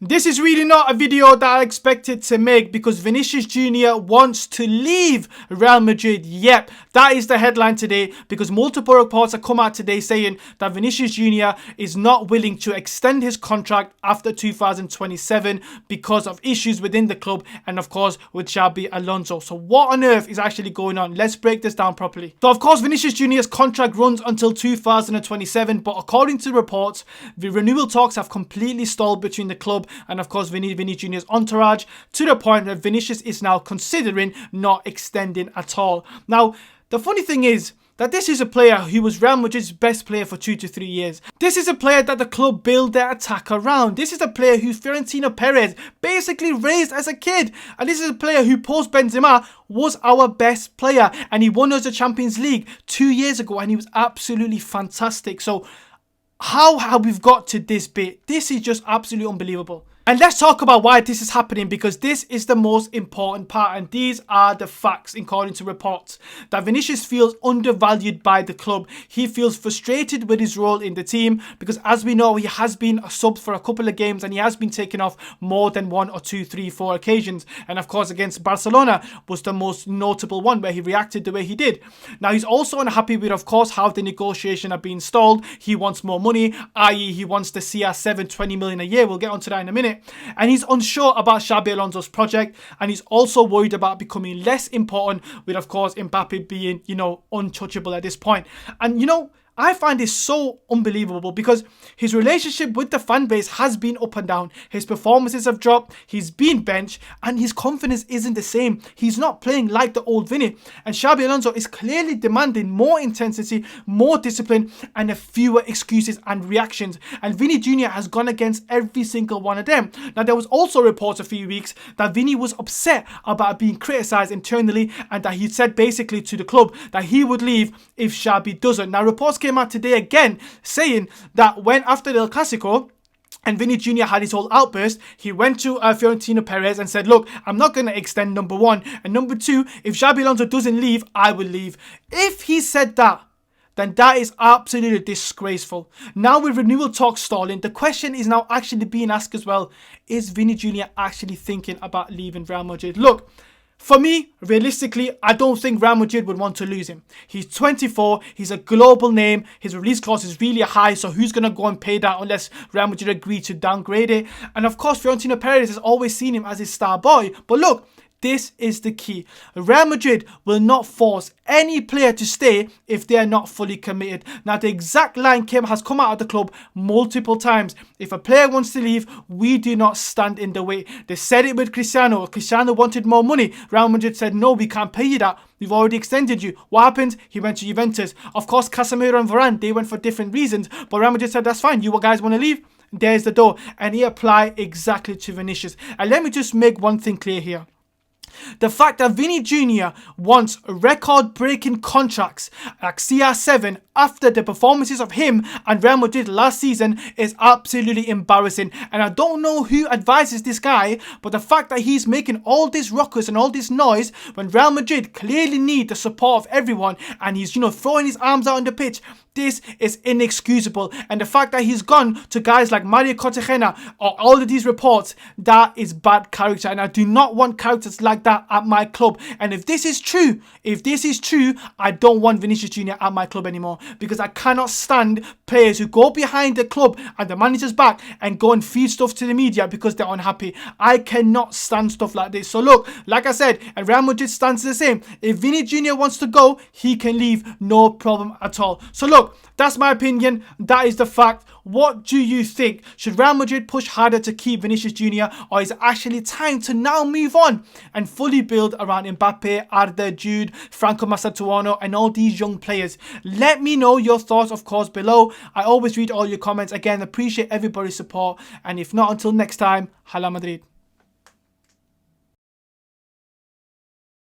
This is really not a video that I expected to make because Vinícius Jr. wants to leave Real Madrid. Yep, that is the headline today because multiple reports have come out today saying that Vinícius Jr. is not willing to extend his contract after 2027 because of issues within the club and of course with Xabi Alonso. So what on earth is actually going on? Let's break this down properly. So of course Vinícius Jr.'s contract runs until 2027, but according to reports, the renewal talks have completely stalled between the club and of course Vini Jr.'s entourage, to the point where Vinícius is now considering not extending at all. Now, the funny thing is that this is a player who was Real Madrid's best player for 2 to 3 years. This is a player that the club built their attack around. This is a player who Florentino Perez basically raised as a kid. And this is a player who post Benzema was our best player. And he won us the Champions League 2 years ago and he was absolutely fantastic. So how have we got to this bit? This is just absolutely unbelievable. And let's talk about why this is happening, because this is the most important part and these are the facts according to reports. That Vinícius feels undervalued by the club. He feels frustrated with his role in the team because, as we know, he has been a sub for a couple of games and he has been taken off more than 1 or 2, 3, 4 occasions. And of course against Barcelona was the most notable one where he reacted the way he did. Now he's also unhappy with, of course, how the negotiation are being stalled. He wants more money, i.e. he wants the CR7 20 million a year. We'll get onto that in a minute. And he's unsure about Xabi Alonso's project, and he's also worried about becoming less important with, of course, Mbappé being, untouchable at this point. And, I find this so unbelievable because his relationship with the fan base has been up and down. His performances have dropped, he's been benched, and his confidence isn't the same. He's not playing like the old Vini. And Xabi Alonso is clearly demanding more intensity, more discipline, and fewer excuses and reactions. And Vini Jr. has gone against every single one of them. Now, there was also reports a few weeks that Vini was upset about being criticised internally and that he said basically to the club that he would leave if Xabi doesn't. Now, reports came out today again saying that when after the El Clasico and Vini Jr. had his whole outburst, he went to Florentino Perez and said, look, I'm not going to extend, number one. And number two, if Xabi Alonso doesn't leave, I will leave. If he said that, then that is absolutely disgraceful. Now with renewal talks stalling, the question is now actually being asked as well, is Vini Jr. actually thinking about leaving Real Madrid? Look, for me, realistically, I don't think Real Madrid would want to lose him. He's 24, he's a global name, his release clause is really high, so who's going to go and pay that unless Real Madrid agree to downgrade it? And of course, Florentino Perez has always seen him as his star boy. But look, this is the key. Real Madrid will not force any player to stay if they are not fully committed. Now, the exact line has come out of the club multiple times. If a player wants to leave, we do not stand in the way. They said it with Cristiano. Cristiano wanted more money. Real Madrid said, no, we can't pay you that. We've already extended you. What happened? He went to Juventus. Of course, Casemiro and Varane, they went for different reasons. But Real Madrid said, that's fine. You guys want to leave? There's the door. And he applied exactly to Vinícius. And let me just make one thing clear here. The fact that Vini Jr. wants record-breaking contracts like CR7 after the performances of him and Real Madrid last season is absolutely embarrassing. And I don't know who advises this guy, but the fact that he's making all this ruckus and all this noise when Real Madrid clearly need the support of everyone and he's, throwing his arms out on the pitch, this is inexcusable. And the fact that he's gone to guys like Mario Cartagena or all of these reports, that is bad character. And I do not want characters like that at my club. And if this is true, I don't want Vinícius Jr. at my club anymore, because I cannot stand players who go behind the club and the manager's back and go and feed stuff to the media because they're unhappy. I cannot stand stuff like this. So look, like I said, and Real Madrid stands the same. If Vini Jr. wants to go, he can leave, no problem at all. So look, that's my opinion. That is the fact. What do you think? Should Real Madrid push harder to keep Vinícius Jr. or is it actually time to now move on and fully build around Mbappé, Arda, Jude, Franco Massatuano and all these young players? Let me know your thoughts, of course, below. I always read all your comments. Again, appreciate everybody's support. And if not, until next time, Hala Madrid.